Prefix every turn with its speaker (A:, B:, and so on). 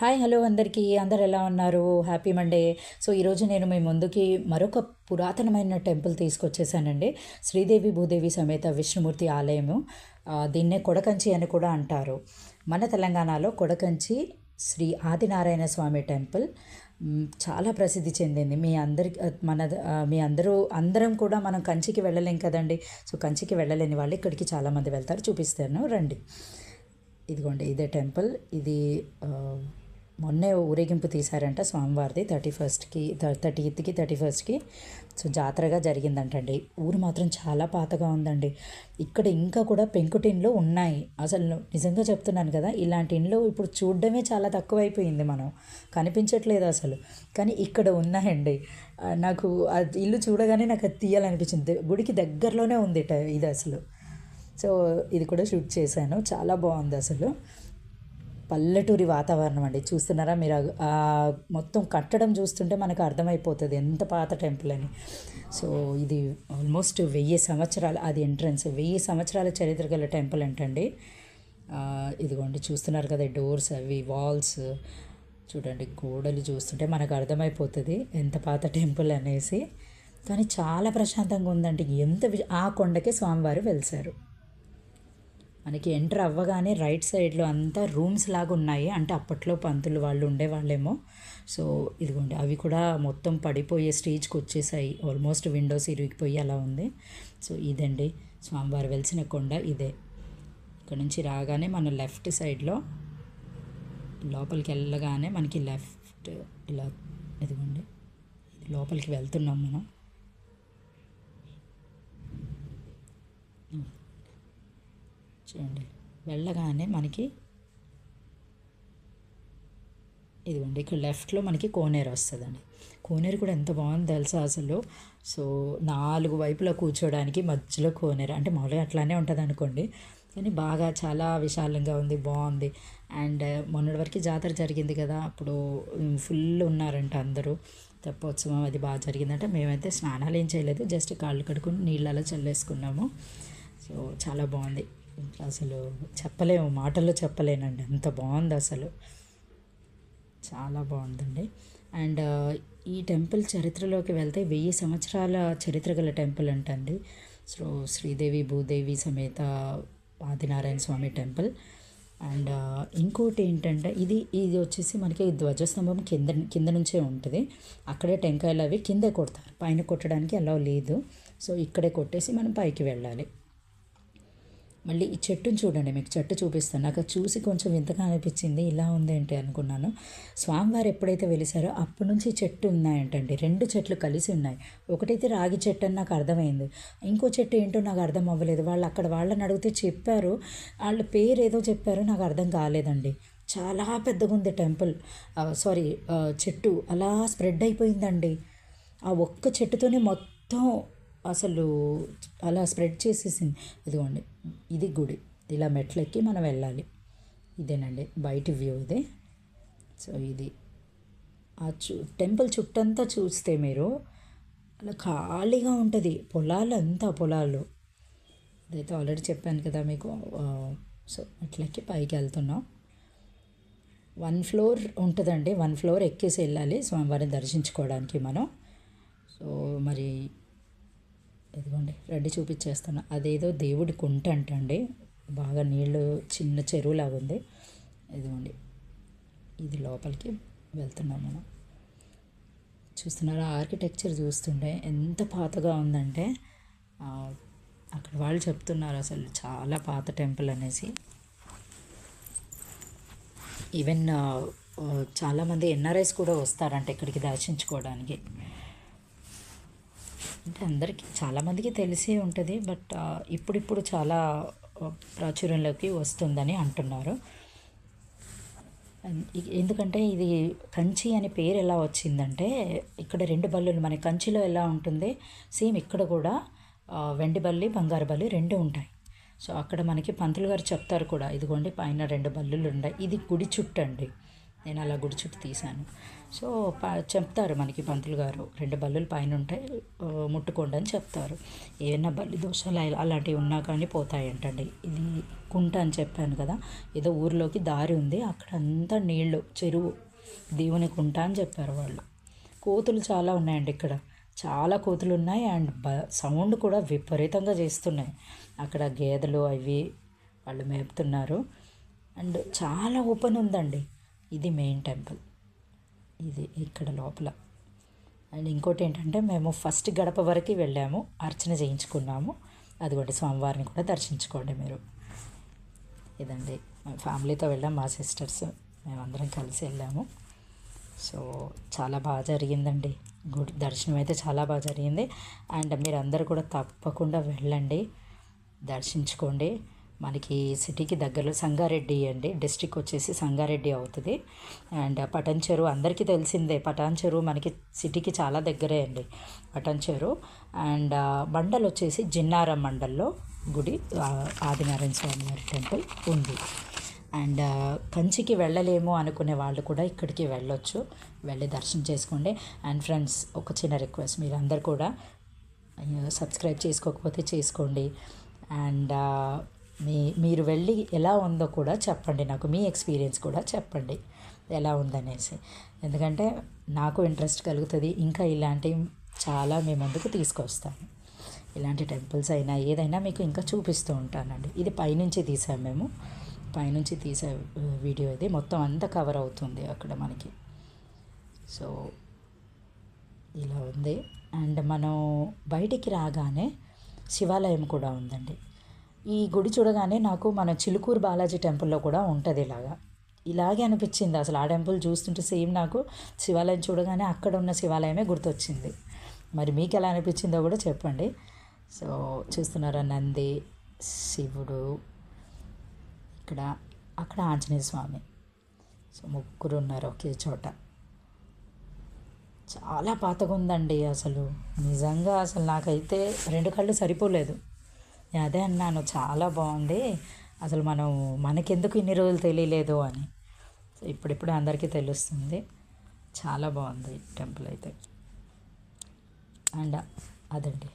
A: Hi hello అందరికీ అందరు ఎలా ఉన్నారు? Happy Monday. సో ఈరోజు నేను మీ ముందుకి మరొక పురాతనమైన టెంపుల్ తీసుకొచ్చేసానండి. శ్రీదేవి భూదేవి సమేత విష్ణుమూర్తి ఆలయము. దీన్నే కొడకంచి అని కూడా అంటారు. మన తెలంగాణలో కొడకంచి శ్రీ ఆదినారాయణ స్వామి టెంపుల్ చాలా ప్రసిద్ధి చెందింది. మీ అందరం కూడా మనం కంచికి వెళ్ళలేం కదండి. సో కంచికి వెళ్ళలేని వాళ్ళు ఇక్కడికి చాలామంది వెళ్తారు. చూపిస్తాను రండి. ఇదిగోండి ఇదే టెంపుల్. ఇది మొన్నే ఊరేగింపు తీశారంట స్వామివారిది 31కి సో జాతరగా జరిగిందంటండి. ఊరు మాత్రం చాలా పాతగా ఉందండి. ఇక్కడ ఇంకా కూడా పెంకుటిండ్లు ఉన్నాయి. అసలు నిజంగా చెప్తున్నాను కదా, ఇలాంటి ఇండ్లు ఇప్పుడు చూడడమే చాలా తక్కువైపోయింది, మనం కనిపించట్లేదు అసలు. కానీ ఇక్కడ ఉన్నాయండి. నాకు ఆ ఇల్లు చూడగానే నాకు అది తీయాలనిపించింది. గుడికి దగ్గరలోనే ఉంది ఇది అసలు. సో ఇది కూడా షూట్ చేశాను. చాలా బాగుంది అసలు. పల్లెటూరి వాతావరణం అండి. చూస్తున్నారా మీరు? మొత్తం కట్టడం చూస్తుంటే మనకు అర్థమైపోతుంది ఎంత పాత టెంపుల్ అని. సో ఇది ఆల్మోస్ట్ 1000 సంవత్సరాలు, అది ఎంట్రన్స్ 1000 సంవత్సరాల చరిత్ర గల టెంపుల్ అంటండి. ఇదిగోండి చూస్తున్నారు కదా, డోర్స్ అవి వాల్స్ చూడండి, గోడలు చూస్తుంటే మనకు అర్థమైపోతుంది ఎంత పాత టెంపుల్ అనేసి. కానీ చాలా ప్రశాంతంగా ఉందండి. ఆ కొండకే స్వామివారు వెలిశారు. మనకి ఎంటర్ అవ్వగానే రైట్ సైడ్లో అంతా రూమ్స్ లాగా ఉన్నాయి. అంటే అప్పట్లో పంతులు వాళ్ళు ఉండేవాళ్ళేమో. సో ఇదిగోండి అవి కూడా మొత్తం పడిపోయే స్టేజ్కి వచ్చేసాయి. ఆల్మోస్ట్ విండోస్ ఇరిగిపోయి అలా ఉంది. సో ఇదండి స్వామివారు వెలిసిన కొండ ఇదే. ఇక్కడ నుంచి రాగానే మన లెఫ్ట్ సైడ్లో లోపలికి వెళ్ళగానే మనకి లెఫ్ట్ ఇలా ఇదిగోండి లోపలికి వెళ్తున్నాం మనం. చూడండి వెళ్ళగానే మనకి ఇదిగోండి ఇక్కడ లెఫ్ట్లో మనకి కోనేరు వస్తుందండి. కోనేరు కూడా ఎంత బాగుంది తెలుసా అసలు. సో 4 వైపులా కూర్చోడానికి మధ్యలో కోనేరు. అంటే మామూలుగా అట్లానే ఉంటుంది అనుకోండి, కానీ బాగా చాలా విశాలంగా ఉంది, బాగుంది. అండ్ మొన్నటి వరకు జాతర జరిగింది కదా, అప్పుడు ఫుల్ ఉన్నారంట అందరూ. తెప్పోత్సవం అది బాగా జరిగిందంటే. మేమైతే స్నానాలు ఏం చేయలేదు, జస్ట్ కాళ్ళు కడుక్కుని నీళ్ళలో చల్లేసుకున్నాము. సో చాలా బాగుంది అసలు. చెప్పలేము, మాటల్లో చెప్పలేనండి, అంత బాగుంది అసలు. చాలా బాగుందండి. అండ్ ఈ టెంపుల్ చరిత్రలోకి వెళ్తే 1000 సంవత్సరాల చరిత్ర గల టెంపుల్ అంటండి. So Sridevi Bhudevi Sametha Adinarayana Swamy temple. And ఇంకోటి ఏంటంటే ఇది వచ్చేసి మనకి ధ్వజస్తంభం కింద నుంచే ఉంటుంది. అక్కడే టెంకాయలు అవి కిందే కొడతారు, పైన కొట్టడానికి అలా లేదు. సో ఇక్కడే కొట్టేసి మనం పైకి వెళ్ళాలి. మళ్ళీ ఈ చెట్టుని చూడండి, మీకు చెట్టు చూపిస్తాను. నాకు చూసి కొంచెం వింతగా అనిపించింది, ఇలా ఉందేంటి అనుకున్నాను. స్వామివారు ఎప్పుడైతే వెలిసారో అప్పటి నుంచి చెట్టు ఉన్నాయంటండి. 2 చెట్లు కలిసి ఉన్నాయి. ఒకటైతే రాగి చెట్టు అని నాకు అర్థమైంది, ఇంకో చెట్టు ఏంటో నాకు అర్థం అవ్వలేదు. వాళ్ళని అడిగితే చెప్పారు, వాళ్ళ పేరు ఏదో చెప్పారు, నాకు అర్థం కాలేదండి. చాలా పెద్దగా ఉంది టెంపుల్, చెట్టు అలా స్ప్రెడ్ అయిపోయిందండి. ఆ ఒక్క చెట్టుతోనే మొత్తం అసలు అలా స్ప్రెడ్ చేసేసింది. ఇదిగోండి ఇది గుడి. ఇలా మెట్లెక్కి మనం వెళ్ళాలి. ఇదేనండి బయట వ్యూ ఇదే. సో ఇది ఆ టెంపుల్ చుట్టంతా చూస్తే మీరు అలా ఖాళీగా ఉంటుంది, పొలాలు. అదైతే ఆల్రెడీ చెప్పాను కదా మీకు. సో మెట్లెక్కి పైకి వెళ్తున్నాం. 1 ఫ్లోర్ ఉంటుందండి, 1 ఫ్లోర్ ఎక్కేసి వెళ్ళాలి స్వామివారిని దర్శించుకోవడానికి మనం. సో మరి ఇదిగోండి రెడ్డి చూపించేస్తాను. అదేదో దేవుడి కుంట అంటండి, బాగా నీళ్ళు చిన్న చెరువులాగా ఉంది. ఇదిగోండి ఇది లోపలికి వెళ్తున్నాం మనం. చూస్తున్నారా ఆర్కిటెక్చర్ చూస్తుంటే ఎంత పాతగా ఉందంటే. అక్కడ వాళ్ళు చెప్తున్నారు అసలు చాలా పాత టెంపుల్ అనేసి. ఈవెన్ చాలామంది ఎన్ఆర్ఐస్ కూడా వస్తారంట ఇక్కడికి దర్శించుకోవడానికి. అంటే అందరికీ చాలామందికి తెలిసే ఉంటుంది, బట్ ఇప్పుడిప్పుడు చాలా ప్రాచుర్యంలోకి వస్తుందని అంటున్నారు. ఎందుకంటే ఇది కంచి అనే పేరు ఎలా వచ్చిందంటే, ఇక్కడ 2 బల్లులు మన కంచిలో ఎలా ఉంటుంది సేమ్ ఇక్కడ కూడా వెండి బల్లి బంగారు బల్లి 2 ఉంటాయి. సో అక్కడ మనకి పంతులు గారు చెప్తారు కూడా, ఇదిగోండి పైన 2 బల్లులు ఉన్నాయి. ఇది గుడి చుట్టూ అండి, నేను అలా గుడి చుట్టూ తీశాను. సో చెప్తారు మనకి పంతులు గారు 2 బల్లులు పైన ఉంటాయి, ముట్టుకోండి అని చెప్తారు. ఏమైనా బల్లి దోషాలు అలాంటివి ఉన్నా కానీ పోతాయంటండి. ఇది కుంట అని చెప్పాను కదా, ఏదో ఊర్లోకి దారి ఉంది, అక్కడ అంతా నీళ్ళు, చెరువు, దేవుని కుంట అని చెప్పారు వాళ్ళు. కోతులు చాలా ఉన్నాయండి ఇక్కడ, చాలా కోతులు ఉన్నాయి. అండ్ సౌండ్ కూడా విపరీతంగా చేస్తున్నాయి. అక్కడ గేదెలు అవి వాళ్ళు మేపుతున్నారు. అండ్ చాలా ఓపెన్ ఉందండి. ఇది మెయిన్ టెంపుల్, ఇది ఇక్కడ లోపల. అండ్ ఇంకోటి ఏంటంటే మేము ఫస్ట్ గడప వరకు వెళ్ళాము, అర్చన చేయించుకున్నాము. అదిగోండి స్వామివారిని కూడా దర్శించుకోండి మీరు. ఇదండి ఫ్యామిలీతో వెళ్ళాం, మా సిస్టర్స్ మేమందరం కలిసి వెళ్ళాము. సో చాలా బాగా జరిగిందండి, గుడి దర్శనం అయితే చాలా బాగా జరిగింది. అండ్ మీరు అందరూ కూడా తప్పకుండా వెళ్ళండి, దర్శించుకోండి. మనకి సిటీకి దగ్గరలో సంగారెడ్డి అండి, డిస్ట్రిక్ట్ వచ్చేసి సంగారెడ్డి అవుతుంది. అండ్ పటాన్ చెరువు అందరికీ తెలిసిందే, పటాన్ చెరువు మనకి సిటీకి చాలా దగ్గరే అండి పటాన్ చెరువు. అండ్ మండల్ వచ్చేసి జిన్నారం మండల్లో గుడి, ఆదినారాయణ స్వామి వారి టెంపుల్ ఉంది. అండ్ కంచికి వెళ్ళలేము అనుకునే వాళ్ళు కూడా ఇక్కడికి వెళ్ళొచ్చు, వెళ్ళి దర్శనం చేసుకోండి. అండ్ ఫ్రెండ్స్, ఒక చిన్న రిక్వెస్ట్, మీరు అందరు కూడా సబ్స్క్రైబ్ చేసుకోకపోతే చేసుకోండి. అండ్ మీరు వెళ్ళి ఎలా ఉందో కూడా చెప్పండి, నాకు మీ ఎక్స్పీరియన్స్ కూడా చెప్పండి ఎలా ఉందనేసి. ఎందుకంటే నాకు ఇంట్రెస్ట్ కలుగుతుంది, ఇంకా ఇలాంటివి చాలా మీ ముందుకు తీసుకొస్తాను. ఇలాంటి టెంపుల్స్ అయినా ఏదైనా మీకు ఇంకా చూపిస్తూ ఉంటానండి. ఇది పైనుంచి తీసాము మేము, పైనుంచి తీసే వీడియో ఇది, మొత్తం అంతా కవర్ అవుతుంది అక్కడ మనకి. సో ఇలా ఉంది. అండ్ మనం బయటికి రాగానే శివాలయం కూడా ఉందండి. ఈ గుడి చూడగానే నాకు మన చిలుకూరు బాలాజీ టెంపుల్లో కూడా ఉంటుంది ఇలాగే అనిపించింది. అసలు ఆ టెంపుల్ చూస్తుంటే సేమ్ నాకు శివాలయం చూడగానే అక్కడ ఉన్న శివాలయమే గుర్తొచ్చింది. మరి మీకు ఎలా అనిపించిందో కూడా చెప్పండి. సో చూస్తున్నారా, నంది, శివుడు, ఇక్కడ అక్కడ ఆంజనేయ స్వామి. సో ముగ్గురు ఉన్నారు ఒకే చోట. చాలా పాతగా ఉందండి అసలు, నిజంగా అసలు నాకైతే 2 కళ్ళు సరిపోలేదు. అదే అన్నాను, చాలా బాగుంది, అసలు మనకెందుకు ఇన్ని రోజులు తెలియలేదు అని. ఇప్పుడిప్పుడే అందరికీ తెలుస్తుంది. చాలా బాగుంది టెంపుల్ అయితే. అండ్ అదండి.